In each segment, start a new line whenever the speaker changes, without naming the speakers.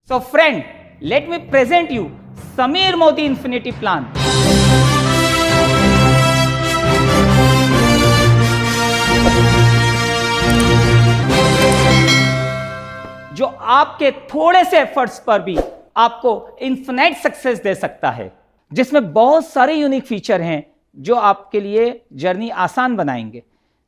So friend, let me present you Sameer Modi Infinity Plan. जो आपके थोड़े से एफर्ट्स पर भी आपको इन्फिनाइट सक्सेस दे सकता है, जिसमें बहुत सारे यूनिक फीचर हैं जो आपके लिए जर्नी आसान बनाएंगे।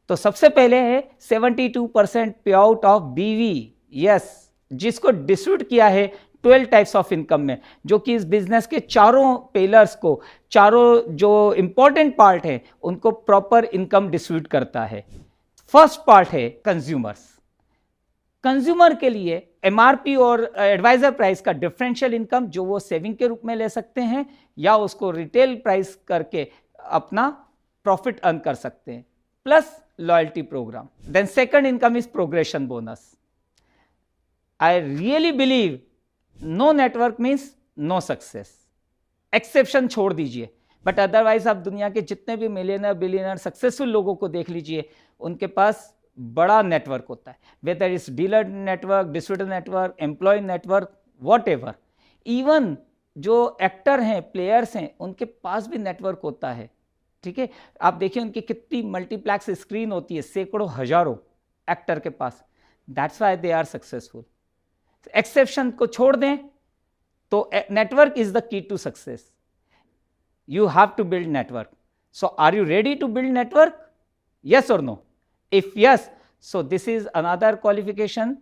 तो सबसे पहले है 72% पे आउट ऑफ बीवी, यस, जिसको डिस्ट्रीब्यूट किया है 12 टाइप्स ऑफ इनकम में, जो कि इस बिजनेस के चारों पिलर्स को, चारों जो इंपॉर्टेंट पार्ट है उनको प्रॉपर इनकम डिस्ट्रीब्यूट करता है। फर्स्ट पार्ट है कंज्यूमर्स। कंज्यूमर के लिए एमआरपी और एडवाइजर प्राइस का डिफरेंशियल इनकम, जो वो सेविंग के रूप में ले सकते हैं या उसको रिटेल प्राइस करके अपना प्रॉफिट अर्न कर सकते हैं, plus loyalty program. Then second income is progression bonus. I really believe no network means no success, exception छोड़ दीजिए, बट अदरवाइज आप दुनिया के जितने भी मिलियनर बिलियनर सक्सेसफुल लोगों को देख लीजिए, उनके पास बड़ा नेटवर्क होता है, whether is dealer network, distributor network, employ network, whatever. Even जो एक्टर हैं, प्लेयर्स हैं, उनके पास भी नेटवर्क होता है। ठीक है, आप देखिए उनकी कितनी मल्टीप्लेक्स स्क्रीन होती है, सैकड़ों हजारों एक्टर के पास। That's why they are successful. Exception को छोड़ दें तो network is the key to success. You have to build network. So are you ready to build network? Yes और no? If yes, so this is another qualification.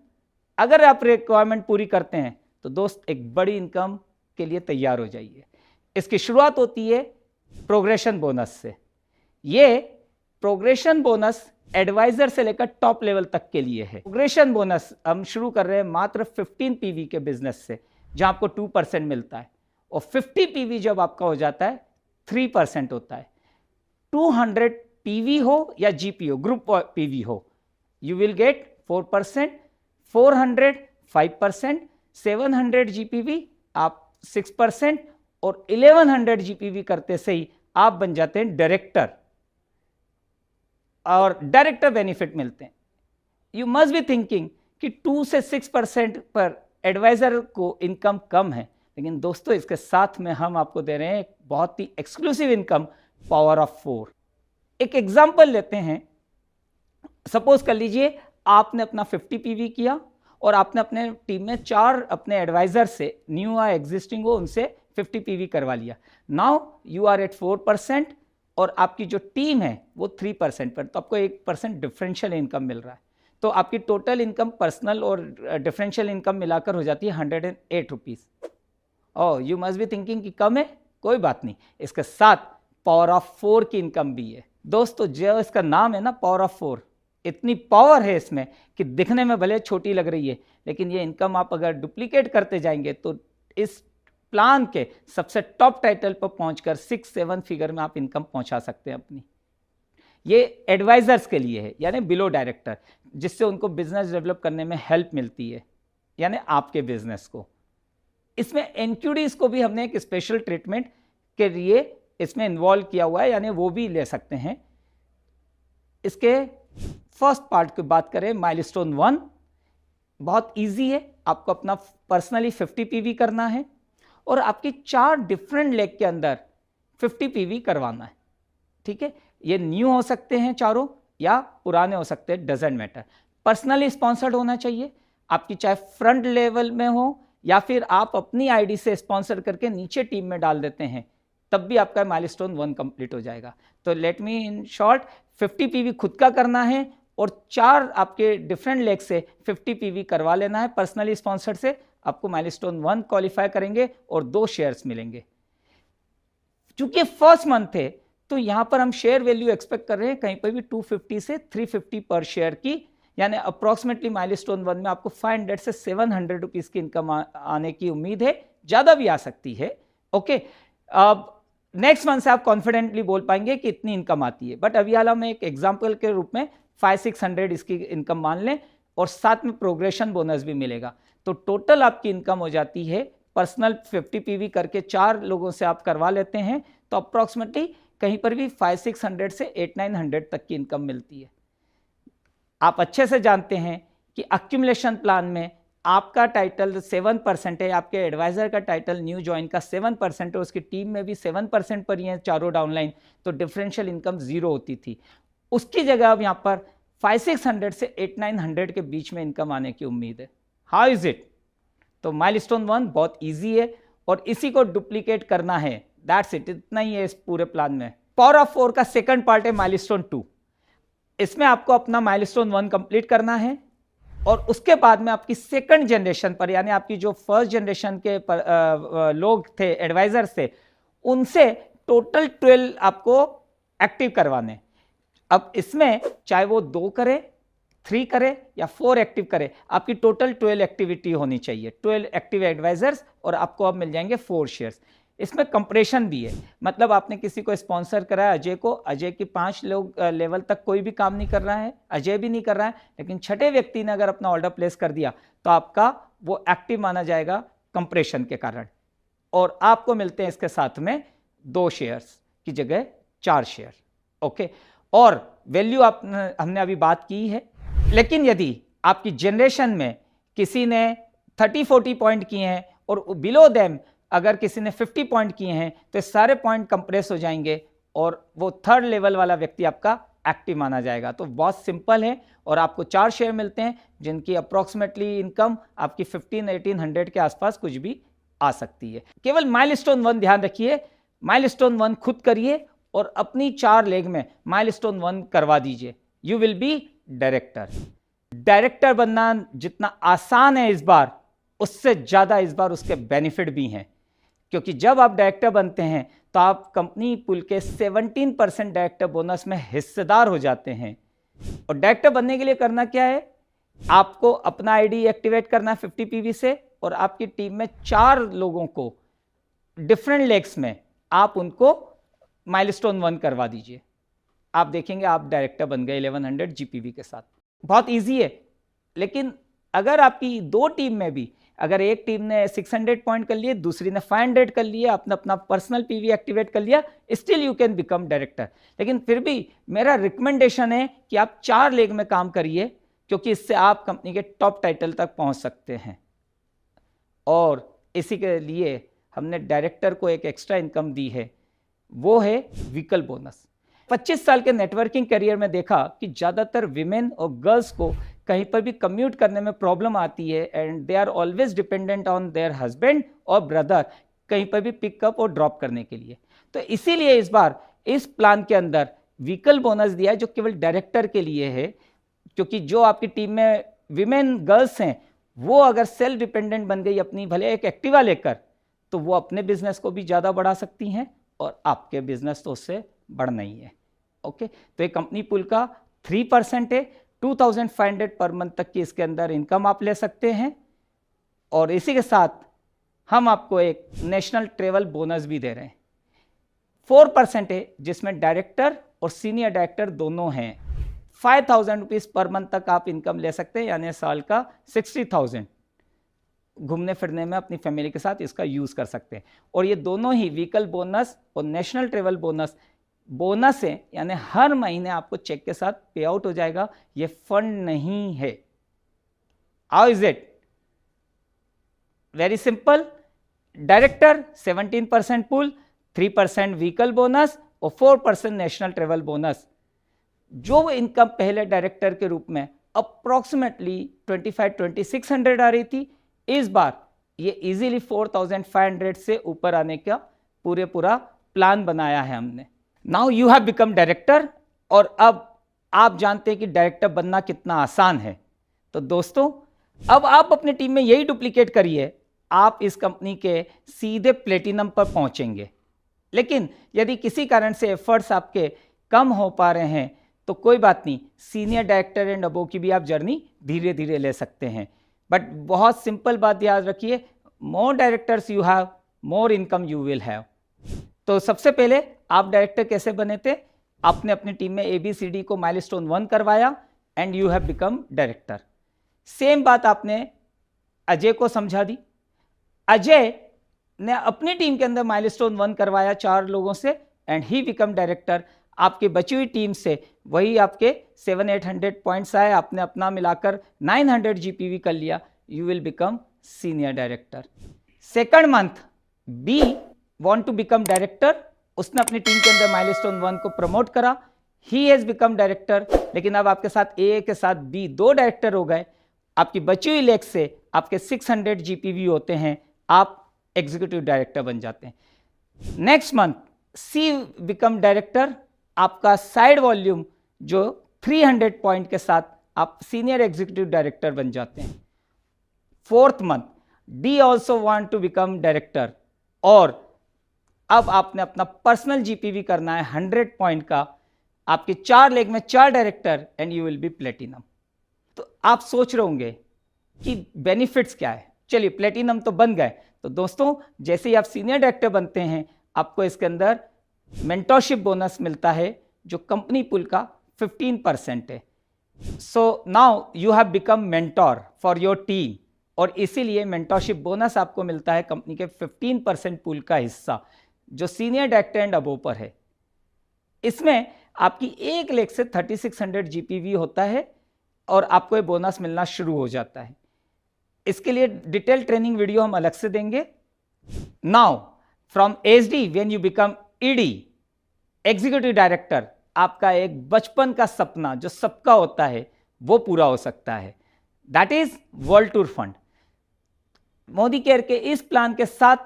अगर आप requirement पूरी करते हैं तो दोस्त एक बड़ी इनकम के लिए तैयार हो जाइए। इसकी शुरुआत होती है प्रोग्रेशन बोनस से। ये प्रोग्रेशन बोनस एडवाइजर से लेकर टॉप लेवल तक के लिए है। प्रोग्रेशन बोनस हम शुरू कर रहे हैं मात्र 15 पीवी के बिजनेस से, जहां आपको 2% मिलता है, और 50 पीवी जब आपका हो जाता है 3% होता है। 200 पीवी हो या जीपीओ ग्रुप पीवी हो, यू विल गेट 4%, 400 5%, 700 जीपीवी आप 6%, और 1100 जीपीवी करते से ही आप बन जाते हैं डायरेक्टर, और डायरेक्टर बेनिफिट मिलते हैं। यू मस्ट बी थिंकिंग कि 2 से 6% पर एडवाइजर को इनकम कम है, लेकिन दोस्तों इसके साथ में हम आपको दे रहे हैं एक बहुत ही एक्सक्लूसिव इनकम, पावर ऑफ 4। एक एग्जांपल लेते हैं। सपोज कर लीजिए आपने अपना 50 पीवी किया और आपने अपने टीम में 4 अपने एडवाइजर से, न्यू या एग्जिस्टिंग हो, उनसे 50 पीवी करवा लिया। नाउ यू आर एट 4% और आपकी जो टीम है वो 3% पर, तो आपको 1% डिफरेंशियल इनकम मिल रहा है। तो आपकी टोटल इनकम पर्सनल और डिफरेंशियल इनकम मिलाकर हो जाती है 108 rupees. Oh, you must be thinking कि कम है, कोई बात नहीं, इसके साथ पावर ऑफ 4 की इनकम भी है। दोस्तों जो इसका नाम है ना, पावर ऑफ 4, इतनी पावर है इसमें कि दिखने में भले छोटी लग रही है, लेकिन ये इनकम आप अगर डुप्लीकेट करते जाएंगे तो इस प्लान के सबसे टॉप टाइटल पर पहुंचकर 6-7 फिगर में आप इनकम पहुंचा सकते हैं अपनी। ये एडवाइजर्स के लिए है, यानी बिलो डायरेक्टर, जिससे उनको बिजनेस डेवलप करने में हेल्प मिलती है, यानी आपके बिजनेस को। इसमें एनक्यूडीज को भी हमने एक स्पेशल ट्रीटमेंट के लिए इसमें इन्वॉल्व किया हुआ है, यानी वो भी ले सकते हैं। इसके फर्स्ट पार्ट की बात करें, माइलस्टोन 1 बहुत इजी है। आपको अपना पर्सनली 50 पीवी करना है और आपकी 4 डिफरेंट लेग के अंदर 50 पीवी करवाना है। ठीक है, ये न्यू हो सकते हैं चारों या पुराने हो सकते हैं, डजेंट मैटर। पर्सनली स्पॉन्सर्ड होना चाहिए, आपकी चाहे फ्रंट लेवल में हो या फिर आप अपनी आईडी से स्पॉन्सर करके नीचे टीम में डाल देते हैं, तब भी आपका माइलस्टोन 1 कंप्लीट हो जाएगा। तो let me in short, 50 PV खुद का करना है और 4 आपके डिफरेंट लेग से 50 पीवी करवा लेना है पर्सनली स्पॉन्सर्ड से। आपको माइलस्टोन 1 क्वालिफाई करेंगे और 2 शेयर्स मिलेंगे। चूंकि फर्स्ट मंथ है तो यहां पर हम शेयर वैल्यू एक्सपेक्ट कर रहे हैं कहीं पर भी 250 से 350 पर शेयर की, यानी अप्रोक्सीमेटली माइलस्टोन 1 में आपको 500 से 700 रुपीज की इनकम आने की उम्मीद है, ज्यादा भी आ सकती है। ओके, अब नेक्स्ट मंथ से आप कॉन्फिडेंटली बोल पाएंगे कि इतनी इनकम आती है, बट अभी हाल हम एक एग्जाम्पल के रूप में 500-600 इसकी इनकम मान लें और साथ में प्रोग्रेशन बोनस भी मिलेगा। तो टोटल आपकी इनकम हो जाती है, पर्सनल 50 पीवी करके 4 लोगों से आप करवा लेते हैं तो अप्रोक्सीमेटली कहीं पर भी 500-600 से 800-900 तक की इनकम मिलती है। आप अच्छे से जानते हैं कि अक्यूमुलेशन प्लान में आपका टाइटल 7% है, आपके एडवाइजर का टाइटल न्यू ज्वाइन का 7% है, उसकी टीम में भी 7% पर ही है चारों डाउनलाइन, तो डिफरेंशियल इनकम 0 होती थी। उसकी जगह अब यहाँ पर 500-600 से 800-900 के बीच में इनकम आने की उम्मीद है। How is it? तो माइलस्टोन 1 बहुत इजी है और इसी को डुप्लीकेट करना है, दैट्स इट, इतना ही है इस पूरे प्लान में। पावर ऑफ 4 का सेकंड पार्ट है माइलस्टोन 2। इसमें आपको अपना माइलस्टोन 1 कंप्लीट करना है और उसके बाद में आपकी सेकंड जनरेशन पर, यानी आपकी जो फर्स्ट जनरेशन के लोग थे, एडवाइजर्स थे, उनसे टोटल 12 आपको एक्टिव करवाने। अब इसमें चाहे वो 2 करे, 3 करे या 4 एक्टिव करे, आपकी टोटल 12 एक्टिविटी होनी चाहिए, 12 एक्टिव एडवाइजर्स, और आपको अब मिल जाएंगे 4 शेयर्स। इसमें कंप्रेशन भी है, मतलब आपने किसी को स्पॉन्सर करा है, अजय को, अजय की 5 लोग लेवल तक कोई भी काम नहीं कर रहा है, अजय भी नहीं कर रहा है, लेकिन छठे व्यक्ति ने अगर अपना ऑर्डर प्लेस कर दिया तो आपका वो एक्टिव माना जाएगा कंप्रेशन के कारण, और आपको मिलते हैं इसके साथ में 2 शेयर्स की जगह 4 शेयर। ओके, और वैल्यू हमने अभी बात की है। लेकिन यदि आपकी जनरेशन में किसी ने 30-40 पॉइंट किए हैं और बिलो देम अगर किसी ने 50 पॉइंट किए हैं, तो सारे पॉइंट कंप्रेस हो जाएंगे और वो थर्ड लेवल वाला व्यक्ति आपका एक्टिव माना जाएगा। तो बहुत सिंपल है, और आपको 4 शेयर मिलते हैं जिनकी अप्रोक्सीमेटली इनकम आपकी 1500-1800 के आसपास कुछ भी आ सकती है। केवल माइलस्टोन 1 ध्यान रखिए, माइलस्टोन 1 खुद करिए और अपनी 4 लेग में माइलस्टोन 1 करवा दीजिए, you will be director. Director बनना जितना आसान है इस बार, उससे ज्यादा इस बार उसके बेनिफिट भी हैं, क्योंकि जब आप डायरेक्टर बनते हैं तो आप कंपनी पुल के 17% डायरेक्टर बोनस में हिस्सेदार हो जाते हैं। और डायरेक्टर बनने के लिए करना क्या है, आपको अपना आईडी एक्टिवेट करना है 50 पीवी से, और आपकी टीम में 4 लोगों को डिफरेंट लेग्स में आप उनको माइलस्टोन 1 करवा दीजिए, आप देखेंगे आप डायरेक्टर बन गए 1100 जीपीवी के साथ। बहुत इजी है। लेकिन अगर आपकी 2 टीम में भी, अगर एक टीम ने 600 पॉइंट कर लिए, दूसरी ने 500 कर लिए, आपने अपना पर्सनल पीवी एक्टिवेट कर लिया, still you can become director. लेकिन फिर भी मेरा रिकमेंडेशन है कि आप 4 लेग में काम करिए, क्योंकि इससे आप कंपनी के टॉप टाइटल तक पहुंच सकते हैं। और इसी के लिए हमने डायरेक्टर को एक एक्स्ट्रा इनकम दी है, वो है व्हीकल बोनस। 25 साल के नेटवर्किंग करियर में देखा कि ज़्यादातर विमेन और गर्ल्स को कहीं पर भी कम्यूट करने में प्रॉब्लम आती है, and they are always dependent on their husband और ब्रदर कहीं पर भी पिकअप और ड्रॉप करने के लिए। तो इसीलिए इस बार इस प्लान के अंदर व्हीकल बोनस दिया है, जो केवल डायरेक्टर के लिए है, क्योंकि जो आपकी टीम में विमेन गर्ल्स हैं वो अगर सेल्फ डिपेंडेंट बन गई अपनी, भले एक एक्टिवा लेकर, तो वो अपने बिजनेस को भी ज़्यादा बढ़ा सकती हैं और आपके बिजनेस तो उससे बढ़ना ही है। ओके, तो एक कंपनी पुल का 3% है, 2500 पर मंथ तक की इसके अंदर इनकम आप ले सकते हैं। और इसी के साथ हम आपको एक नेशनल ट्रेवल बोनस भी दे रहे हैं, 4% है, जिसमें डायरेक्टर और सीनियर डायरेक्टर दोनों हैं। 5000 रुपीज़ पर मंथ तक आप इनकम ले सकते हैं, यानी साल का 60,000 घूमने फिरने में अपनी फैमिली के साथ इसका यूज़ कर सकते हैं। और ये दोनों ही व्हीकल बोनस और नेशनल ट्रेवल बोनस है, यानी हर महीने आपको चेक के साथ पे आउट हो जाएगा, ये फंड नहीं है। How is it? Very simple, director 17% pool, 3% vehicle bonus और 4% नेशनल ट्रेवल बोनस। जो इनकम पहले डायरेक्टर के रूप में अप्रोक्सीमेटली 2500-2600 आ रही थी, इस बार ये इजीली 4500 से ऊपर आने का पूरा प्लान बनाया है हमने। Now you have become director, और अब आप जानते हैं कि डायरेक्टर बनना कितना आसान है। तो दोस्तों, अब आप अपनी टीम में यही डुप्लीकेट करिए, आप इस कंपनी के सीधे प्लेटिनम पर पहुंचेंगे। लेकिन यदि किसी कारण से एफर्ट्स आपके कम हो पा रहे हैं तो कोई बात नहीं, सीनियर डायरेक्टर एंड अबो की भी आप जर्नी धीरे धीरे ले सकते हैं। बट बहुत सिंपल बात याद रखिए, more directors you have, more income you will have. तो सबसे पहले आप डायरेक्टर कैसे बने थे? आपने अपनी टीम में ABCD को माइलस्टोन 1 करवाया and you have become director. Same बात आपने अजय को समझा दी। अजय ने अपनी टीम के अंदर माइलस्टोन 1 करवाया 4 लोगों से एंड ही बिकम डायरेक्टर। आपकी बची हुई टीम से वही आपके 700-800 पॉइंट्स आए, आपने अपना मिलाकर 900 GPV कर लिया, you will become senior director. Second month, B want to become director. उसने अपनी टीम के अंदर माइलस्टोन 1 को प्रमोट करा, he has become director. लेकिन अब आपके साथ A के साथ B दो डायरेक्टर हो गए, आपकी बची हुई लेग से आपके 600 GPV होते हैं, आप एग्जीक्यूटिव डायरेक्टर बन जाते हैं. Next month C become director, आपका साइड वॉल्यूम जो 300 पॉइंट के साथ आप सीनियर एग्जीक्यूटिव डायरेक्टर बन जाते हैं. Fourth month D also want to become director, और अब आपने अपना पर्सनल जीपीवी करना है 100 पॉइंट का, आपके 4 लेग में 4 director and you will be platinum. तो आप सोच रहे होंगे कि बेनिफिट्स क्या है. चलिए प्लेटिनम तो बन गए, तो दोस्तों जैसे ही आप सीनियर डायरेक्टर बनते हैं आपको इसके अंदर मेंटरशिप बोनस मिलता है जो कंपनी पुल का 15% है. So now you have become mentor for your team, और इसीलिए मेंटरशिप बोनस आपको मिलता है कंपनी के 15% पुल का हिस्सा जो सीनियर डायरेक्टर एंड अबोव पर है. इसमें आपकी एक लेग से 3600 जीपीवी होता है और आपको ये बोनस मिलना शुरू हो जाता है. इसके लिए डिटेल ट्रेनिंग वीडियो हम अलग से देंगे. Now from SD when you become ED executive director, आपका एक बचपन का सपना जो सबका होता है वो पूरा हो सकता है, that is world tour fund. Modi care के इस प्लान के साथ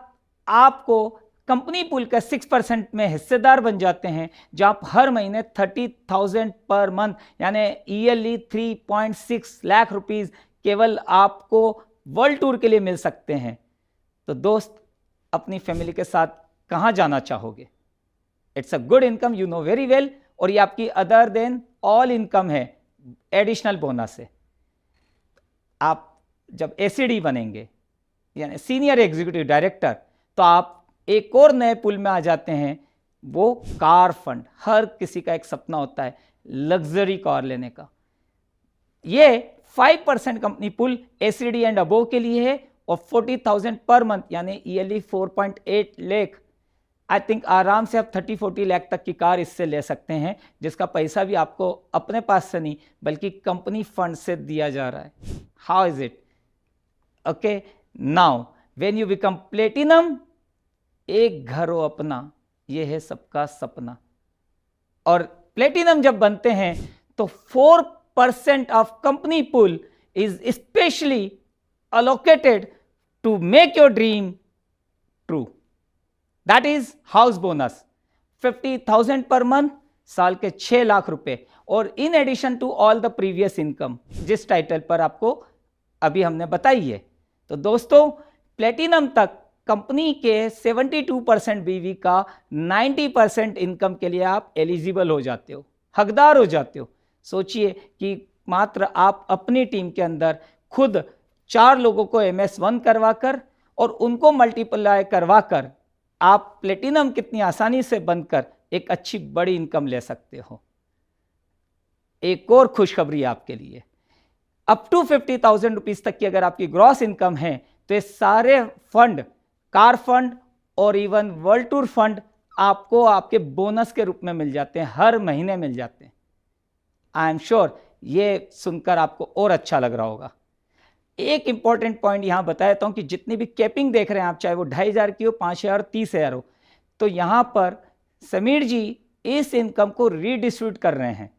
आपको कंपनी पुल का 6% में हिस्सेदार बन जाते हैं, जहां आप हर महीने 30,000 पर मंथ यानी ईयरली 3.6 लाख रुपीस केवल आपको वर्ल्ड टूर के लिए मिल सकते हैं. तो दोस्त अपनी फैमिली के साथ कहां जाना चाहोगे? It's a good income, you know very well, और ये आपकी अदर देन ऑल इनकम है, एडिशनल बोनस है. आप जब एसीडी बनेंगे यानी सीनियर एग्जीक्यूटिव डायरेक्टर, तो आप एक और नए पुल में आ जाते हैं, वो कार फंड. हर किसी का एक सपना होता है लग्जरी कार लेने का. ये 5% company pool ACD and above के लिए है, और 40,000 पर मंथ यानी ईयरली 4.8 लाख. आई थिंक आराम से आप 30-40 लाख तक की कार इससे ले सकते हैं, जिसका पैसा भी आपको अपने पास से नहीं बल्कि कंपनी फंड से दिया जा रहा है. How is it? Okay, now when you become platinum, एक घर हो अपना, ये है सबका सपना. और प्लेटिनम जब बनते हैं तो 4% of company pool is specially allocated to make your dream true. That is house bonus 50,000 per month, साल के 6 लाख रुपए, और in addition to all the previous income जिस टाइटल पर आपको अभी हमने बताई है. तो दोस्तों प्लेटिनम तक कंपनी के 72% बीवी का 90% इनकम के लिए आप एलिजिबल हो जाते हो, हकदार हो जाते हो. सोचिए कि मात्र आप अपनी टीम के अंदर खुद 4 लोगों को MS1 करवाकर और उनको मल्टीप्लाई करवाकर आप प्लेटिनम कितनी आसानी से बनकर एक अच्छी बड़ी इनकम ले सकते हो. एक और खुशखबरी आपके लिए, अप टू 50,000 रुपीज तक की अगर आपकी ग्रॉस इनकम है तो ये सारे फंड, कार फंड और इवन वर्ल्ड टूर फंड आपको आपके बोनस के रूप में मिल जाते हैं, हर महीने मिल जाते हैं. आई एम श्योर ये सुनकर आपको और अच्छा लग रहा होगा. एक इंपॉर्टेंट पॉइंट यहां बताता हूं कि जितनी भी कैपिंग देख रहे हैं आप, चाहे वो 2,500 की हो, 5,000, 30,000 हो, तो यहां पर समीर जी इस इनकम को रीडिस्ट्रीब्यूट कर रहे हैं.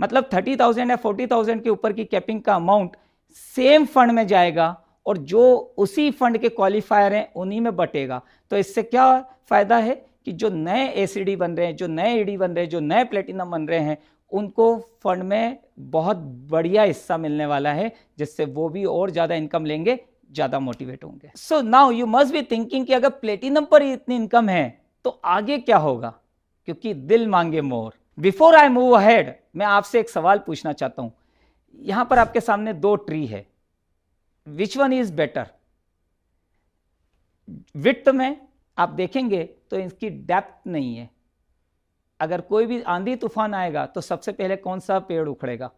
मतलब 30,000 या 40,000 के ऊपर की कैपिंग का अमाउंट सेम फंड में जाएगा और जो उसी फंड के क्वालिफायर हैं उन्हीं में बटेगा. तो इससे क्या फायदा है कि जो नए एसीडी बन रहे हैं, जो नए ईडी बन रहे हैं, जो नए प्लेटिनम बन रहे हैं, उनको फंड में बहुत बढ़िया हिस्सा मिलने वाला है, जिससे वो भी और ज़्यादा इनकम लेंगे, ज़्यादा मोटिवेट होंगे. So now you must be thinking कि अगर प्लेटिनम पर ही इतनी इनकम है तो आगे क्या होगा, क्योंकि दिल मांगे मोर. बिफोर आई मूव अहेड, मैं आपसे एक सवाल पूछना चाहता हूँ. यहाँ पर आपके सामने 2 ट्री है, which one is better? Width में आप देखेंगे तो इसकी डेप्थ नहीं है. अगर कोई भी आंधी तूफान आएगा तो सबसे पहले कौन सा पेड़ उखड़ेगा?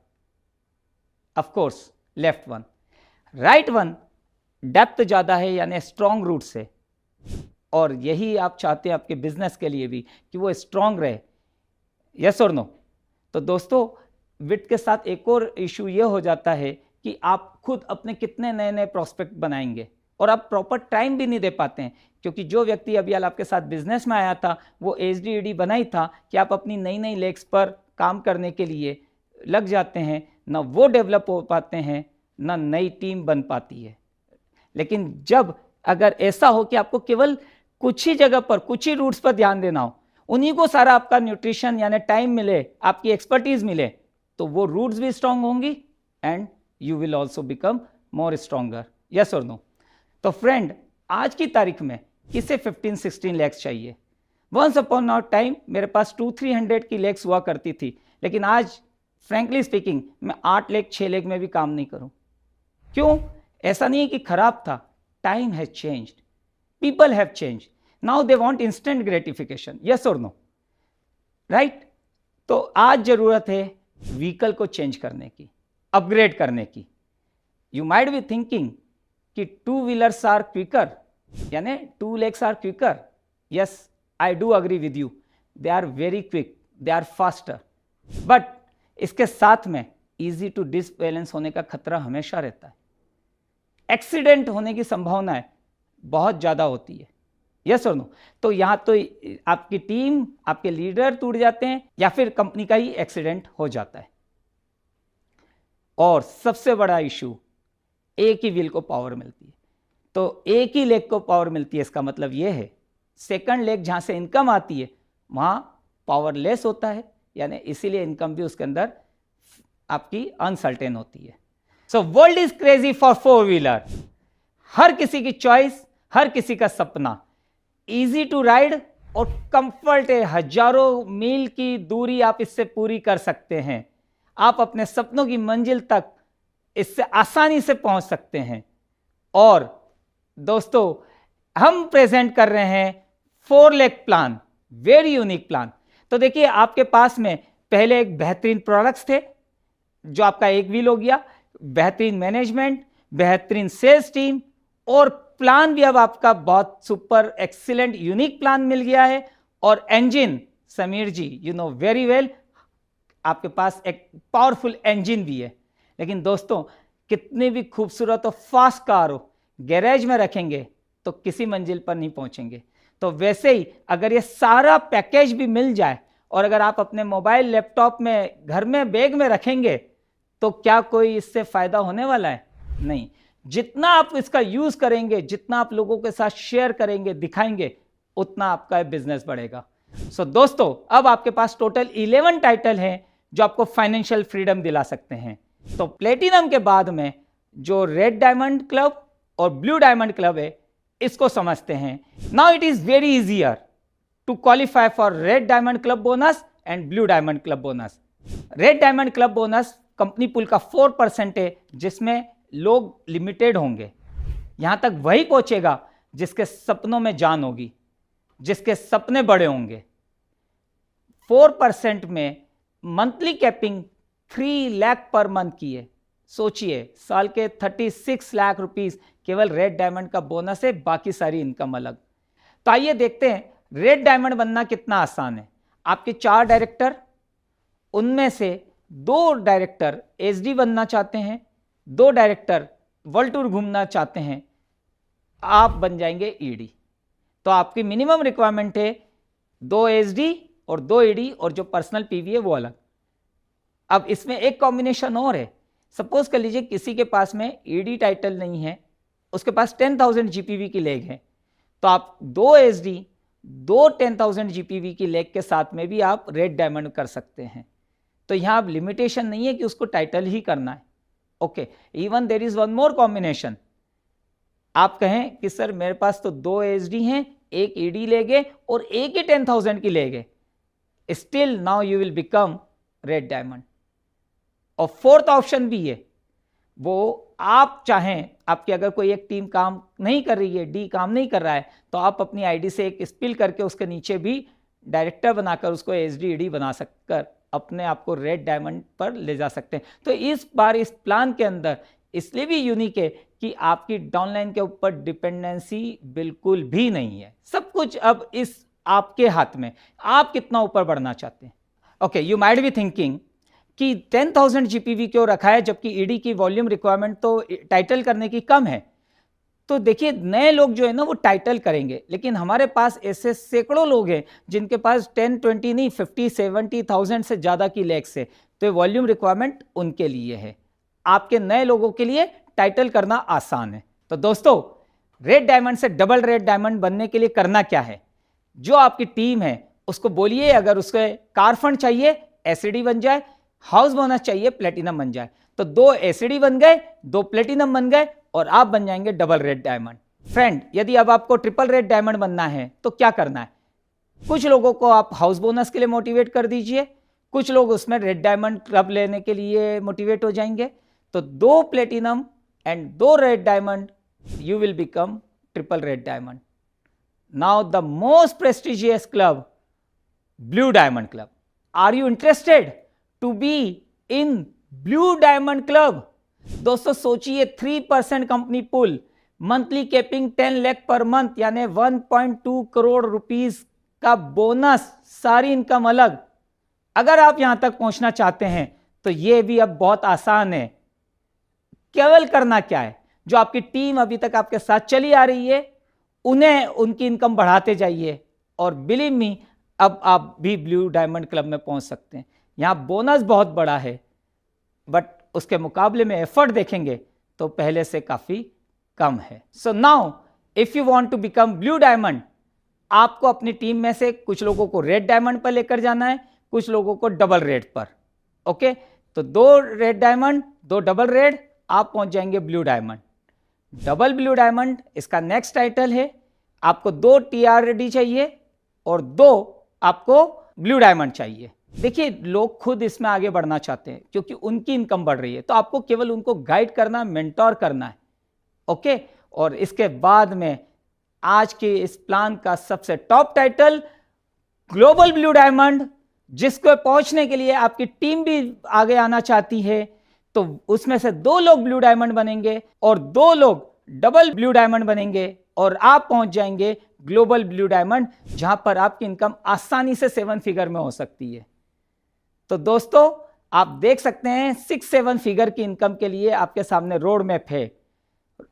Of course left one. Right one depth ज्यादा है यानी स्ट्रॉन्ग रूट से, और यही आप चाहते हैं आपके बिजनेस के लिए भी कि वो स्ट्रॉन्ग रहे. यस और नो? तो दोस्तों विड्थ के साथ एक और इशू ये हो जाता है कि आप खुद अपने कितने नए नए प्रोस्पेक्ट बनाएंगे, और आप प्रॉपर टाइम भी नहीं दे पाते हैं, क्योंकि जो व्यक्ति अभी आपके साथ बिजनेस में आया था वो एसडी बना ही था कि आप अपनी नई नई लेग्स पर काम करने के लिए लग जाते हैं, ना वो डेवलप हो पाते हैं, ना नई टीम बन पाती है। लेकिन जब अगर ऐसा हो कि आपको केवल कुछ ही जगह पर, कुछ ही रूट्स पर ध्यान देना हो, उन्हीं को सारा आपका न्यूट्रिशन यानी टाइम मिले, आपकी एक्सपर्टीज मिले, तो वो रूट्स भी स्ट्रांग होंगी and you will also become more stronger. Yes और नो? तो फ्रेंड, आज की तारीख में किसे 15-16 लैक्स चाहिए? वंस अपॉन अ टाइम मेरे पास 200-300 की लैक्स हुआ करती थी, लेकिन आज फ्रैंकली स्पीकिंग मैं 8 लाख 6 लाख में भी काम नहीं करूं। क्यों? ऐसा नहीं है कि खराब था, time has changed, people have changed, now they want instant gratification. Yes और नो? राइट? तो आज जरूरत है व्हीकल को चेंज करने की, अपग्रेड करने की। यू माइट बी थिंकिंग कि 2 व्हीलर्स आर क्विकर, यानी 2 legs are quicker. Yes, I do agree with you, they are very quick, they are faster, but इसके साथ में इजी टू डिसबैलेंस होने का खतरा हमेशा रहता है। एक्सीडेंट होने की संभावना बहुत ज़्यादा होती है। यस और नो? तो यहाँ तो आपकी टीम, आपके लीडर टूट जाते हैं या फिर कंपनी का ही एक्सीडेंट हो जाता है। और सबसे बड़ा इशू, एक ही व्हील को पावर मिलती है, तो एक ही लेग को पावर मिलती है, इसका मतलब यह है सेकंड लेग जहाँ से इनकम आती है वहाँ पावरलेस होता है, यानी इसीलिए इनकम भी उसके अंदर आपकी अनसर्टेन होती है। So world is crazy for 4 wheeler. हर किसी की चॉइस, हर किसी का सपना, इजी टू राइड और कंफर्ट है। हजारों मील की दूरी आप इससे पूरी कर सकते हैं। आप अपने सपनों की मंजिल तक इससे आसानी से पहुंच सकते हैं। और दोस्तों, हम प्रेजेंट कर रहे हैं 4 leg plan, very unique plan. तो देखिए, आपके पास में पहले एक बेहतरीन प्रोडक्ट्स थे, जो आपका एक व्हील हो गया, बेहतरीन मैनेजमेंट, बेहतरीन सेल्स टीम, और प्लान भी अब आपका बहुत सुपर एक्सीलेंट यूनिक प्लान मिल गया है। और इंजन, Sameer ji you know very well, आपके पास एक पावरफुल इंजन भी है। लेकिन दोस्तों, कितनी भी खूबसूरत और फास्ट कार हो, गैरेज में रखेंगे तो किसी मंजिल पर नहीं पहुंचेंगे। तो वैसे ही अगर ये सारा पैकेज भी मिल जाए और अगर आप अपने मोबाइल, लैपटॉप में, घर में, बैग में रखेंगे, तो क्या कोई इससे फायदा होने वाला है? नहीं। जितना आप इसका यूज करेंगे, जितना आप लोगों के साथ शेयर करेंगे, दिखाएंगे, उतना आपका बिजनेस बढ़ेगा। सो दोस्तों, अब आपके पास टोटल 11 टाइटल हैं जो आपको फाइनेंशियल फ्रीडम दिला सकते हैं। तो प्लेटिनम के बाद में जो रेड डायमंड क्लब और ब्लू डायमंड क्लब है, इसको समझते हैं। Now it is very easier to qualify for red diamond club bonus and blue diamond club bonus. Red diamond club bonus company pool का 4% है, जिसमें लोग लिमिटेड होंगे। यहां तक वही पहुंचेगा जिसके सपनों में जान होगी, जिसके सपने बड़े होंगे। 4% में मंथली कैपिंग 3 लाख पर मंथ की है। सोचिए, साल के 36 लाख रुपीस केवल रेड डायमंड का बोनस है, बाकी सारी इनकम अलग। तो आइए देखते हैं रेड डायमंड बनना कितना आसान है। आपके 4 डायरेक्टर, उनमें से 2 डायरेक्टर एसडी बनना चाहते हैं, 2 डायरेक्टर वर्ल्ड टूर घूमना चाहते हैं, आप बन जाएंगे ईडी। तो आपकी मिनिमम रिक्वायरमेंट है 2 एसडी और 2 ईडी, और जो पर्सनल पीवी है वो अलग। अब इसमें एक कॉम्बिनेशन और है। सपोज कर लीजिए किसी के पास में ईडी टाइटल नहीं है, उसके पास 10,000 जीपीवी की लेग है, तो आप 2 एसडी, 2 10,000 जीपीवी की लेग के साथ में भी आप रेड डायमंड कर सकते हैं। तो यहाँ अब लिमिटेशन नहीं है कि उसको टाइटल ही करना है। Okay, even there is one more combination. आप कहें कि सर मेरे पास तो 2 एसडी हैं, एक ईडी लेगे और एक ही 10,000 की लेगे, still now you will become red diamond. और 4th ऑप्शन भी है, वो आप चाहें, आपकी अगर कोई एक टीम काम नहीं कर रही है, डी काम नहीं कर रहा है, तो आप अपनी आईडी से एक स्पिल करके उसके नीचे भी डायरेक्टर बनाकर उसको एसडी ईडी बना सककर अपने आप को रेड डायमंड पर ले जा सकते हैं। तो इस बार इस प्लान के अंदर इसलिए भी यूनिक है कि आपकी डाउनलाइन के ऊपर डिपेंडेंसी बिल्कुल भी नहीं है। सब कुछ अब इस आपके हाथ में, आप कितना ऊपर बढ़ना चाहते हैं। Okay, you might be thinking कि 10,000 जीपीवी क्यों रखा है जबकि ईडी की वॉल्यूम रिक्वायरमेंट तो टाइटल करने की कम है। तो देखिए नए लोग जो है ना वो टाइटल करेंगे, लेकिन हमारे पास ऐसे सैकड़ों लोग हैं जिनके पास 10, 20 नहीं 50, 70,000 से ज़्यादा की लेग्स है, तो वॉल्यूम रिक्वायरमेंट उनके लिए है। आपके नए लोगों के लिए टाइटल करना आसान है। तो दोस्तों रेड डायमंड से डबल रेड डायमंड बनने के लिए करना क्या है, जो आपकी टीम है उसको बोलिए अगर उसके कार फंड चाहिए एसडी बन जाए, हाउस बोनस चाहिए प्लेटिनम बन जाए। तो 2 एसडी बन गए, 2 प्लेटिनम बन गए और आप बन जाएंगे डबल रेड डायमंड। फ्रेंड यदि अब आपको ट्रिपल रेड डायमंड बनना है तो क्या करना है, कुछ लोगों को आप हाउस बोनस के लिए मोटिवेट कर दीजिए, कुछ लोग उसमें रेड डायमंड क्लब लेने के लिए मोटिवेट हो जाएंगे। तो 2 platinum and 2 red diamond, you will become triple red diamond. Now the most prestigious club, Blue Diamond Club. Are you interested to be in Blue Diamond Club? दोस्तों सोचिए 3% company pool, monthly capping 10 lakh पर month यानी 1.2 crore rupees का bonus, सारी income अलग। अगर आप यहां तक पहुंचना चाहते हैं तो यह भी अब बहुत आसान है। केवल करना क्या है, जो आपकी टीम अभी तक आपके साथ चली आ रही है उन्हें उनकी इनकम बढ़ाते जाइए और बिलीव मी अब आप भी ब्लू डायमंड क्लब में पहुंच सकते हैं। यहां बोनस बहुत बड़ा है बट उसके मुकाबले में एफर्ट देखेंगे तो पहले से काफी कम है। So now if you want to become blue diamond, आपको अपनी टीम में से कुछ लोगों को रेड डायमंड पर लेकर जाना है, कुछ लोगों को डबल रेड पर। ओके तो 2 रेड डायमंड 2 डबल रेड, आप पहुंच जाएंगे blue diamond. Double blue diamond इसका नेक्स्ट टाइटल है। आपको 2 टीआरडी चाहिए और 2 आपको ब्लू डायमंड चाहिए। देखिए लोग खुद इसमें आगे बढ़ना चाहते हैं क्योंकि उनकी इनकम बढ़ रही है, तो आपको केवल उनको गाइड करना, मेंटोर करना है। ओके और इसके बाद में आज के इस प्लान का सबसे top title global blue diamond, जिसको पहुंचने के लिए आपकी टीम भी आगे आना चाहती है। तो उसमें से 2 लोग ब्लू डायमंड बनेंगे और 2 लोग डबल ब्लू डायमंड बनेंगे और आप पहुंच जाएंगे ग्लोबल ब्लू डायमंड, जहां पर आपकी इनकम आसानी से 7 फिगर में हो सकती है। तो दोस्तों आप देख सकते हैं 6-7 फिगर की इनकम के लिए आपके सामने रोड मैप है,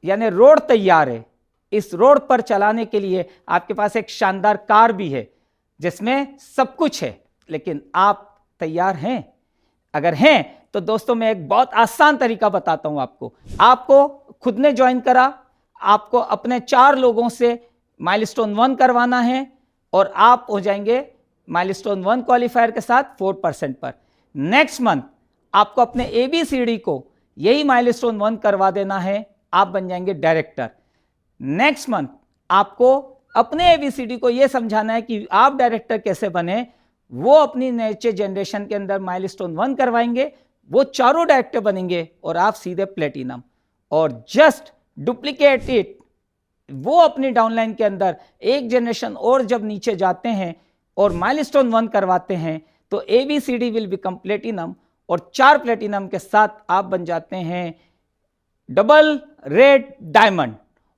यानी रोड तैयार है। इस रोड पर चलाने के लिए आपके पास एक शानदार कार भी है जिसमें सब कुछ है, लेकिन आप तैयार हैं? अगर हैं तो दोस्तों मैं एक बहुत आसान तरीका बताता हूं आपको खुद ने ज्वाइन करा, आपको अपने 4 लोगों से माइलस्टोन 1 करवाना है और आप हो जाएंगे माइलस्टोन 1 क्वालिफायर के साथ 4% पर। नेक्स्ट मंथ आपको अपने ABCD को यही माइलस्टोन 1 करवा देना है, आप बन जाएंगे डायरेक्टर। नेक्स्ट मंथ आपको अपने ABCD को यह समझाना है कि आप डायरेक्टर कैसे बने, वो अपनी नेक्स्ट जनरेशन के अंदर माइलस्टोन 1 करवाएंगे, वो चारों डायरेक्टर बनेंगे और आप सीधे प्लेटिनम। और जस्ट डुप्लीकेट इट, वो अपनी डाउनलाइन के अंदर एक जनरेशन और जब नीचे जाते हैं और माइलस्टोन 1 करवाते हैं तो ABCD विल बिकम प्लेटिनम और 4 प्लेटिनम के साथ आप बन जाते हैं डबल रेड डायमंड।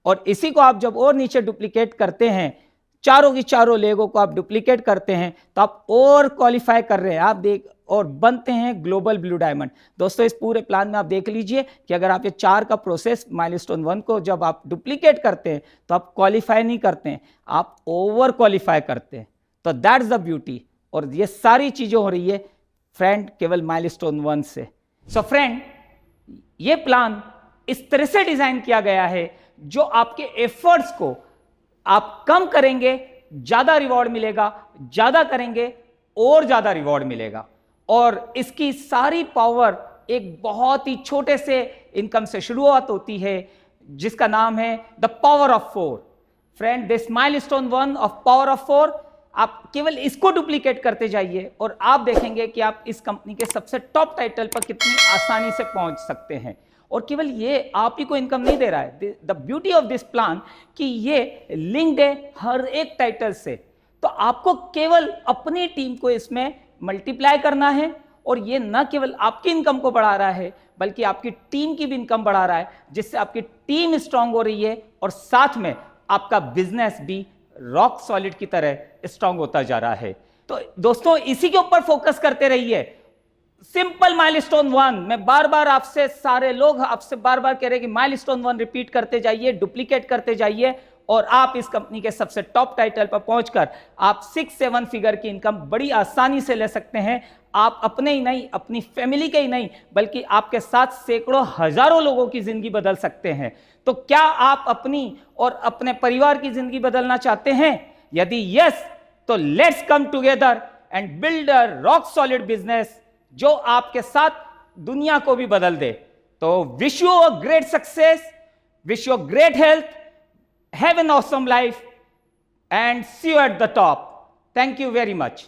और इसी को आप जब और नीचे डुप्लीकेट करते हैं, चारों की चारों लेगों को आप डुप्लीकेट करते हैं तो आप और क्वालिफाई कर रहे हैं, आप देख और बनते हैं ग्लोबल ब्लू डायमंड। दोस्तों इस पूरे प्लान में आप देख लीजिए कि अगर आप ये 4 का प्रोसेस माइलस्टोन 1 को जब आप डुप्लीकेट करते हैं तो आप क्वालिफाई नहीं करते हैं, आप ओवर क्वालिफाई करते हैं। तो दैट्स द ब्यूटी, और ये सारी चीजें हो रही है फ्रेंड केवल माइलस्टोन 1 से। सो फ्रेंड ये प्लान इस तरह से डिजाइन किया गया है जो आपके एफर्ट्स को आप कम करेंगे ज्यादा रिवॉर्ड मिलेगा, ज्यादा करेंगे और ज्यादा रिवॉर्ड मिलेगा। और इसकी सारी पावर एक बहुत ही छोटे से इनकम से शुरुआत होती है जिसका नाम है the power of 4। Friend this milestone 1 of power of 4, आप केवल इसको डुप्लीकेट करते जाइए और आप देखेंगे कि आप इस कंपनी के सबसे टॉप टाइटल पर कितनी आसानी से पहुंच सकते हैं। और केवल ये आप ही को इनकम नहीं दे रहा है, the beauty of this plan कि ये लिंक्ड है हर एक टाइटल से। तो आपको केवल अपनी टीम को इसमें मल्टीप्लाई करना है और ये न केवल आपकी इनकम को बढ़ा रहा है बल्कि आपकी टीम की भी इनकम बढ़ा रहा है, जिससे आपकी टीम स्ट्रांग हो रही है और साथ में आपका बिजनेस भी रॉक सॉलिड की तरह स्ट्रांग होता जा रहा है। तो दोस्तों इसी के ऊपर फोकस करते रहिए, सिंपल माइलस्टोन 1, मैं बार बार आपसे, सारे लोग आपसे बार बार कह रहे हैं कि माइलस्टोन 1 रिपीट करते जाइए, डुप्लीकेट करते जाइए, और आप इस कंपनी के सबसे टॉप टाइटल पर पहुंचकर आप 6-7 फिगर की इनकम बड़ी आसानी से ले सकते हैं। आप अपने ही नहीं, अपनी फैमिली के ही नहीं, बल्कि आपके साथ सैकड़ों हजारों लोगों की जिंदगी बदल सकते हैं। तो क्या आप अपनी और अपने परिवार की जिंदगी बदलना चाहते हैं? यदि यस, तो let's come together and build a rock solid business जो आपके साथ दुनिया को भी बदल दे। तो wish you a great success, wish you great health, have an awesome life, and see you at the top. Thank you very much.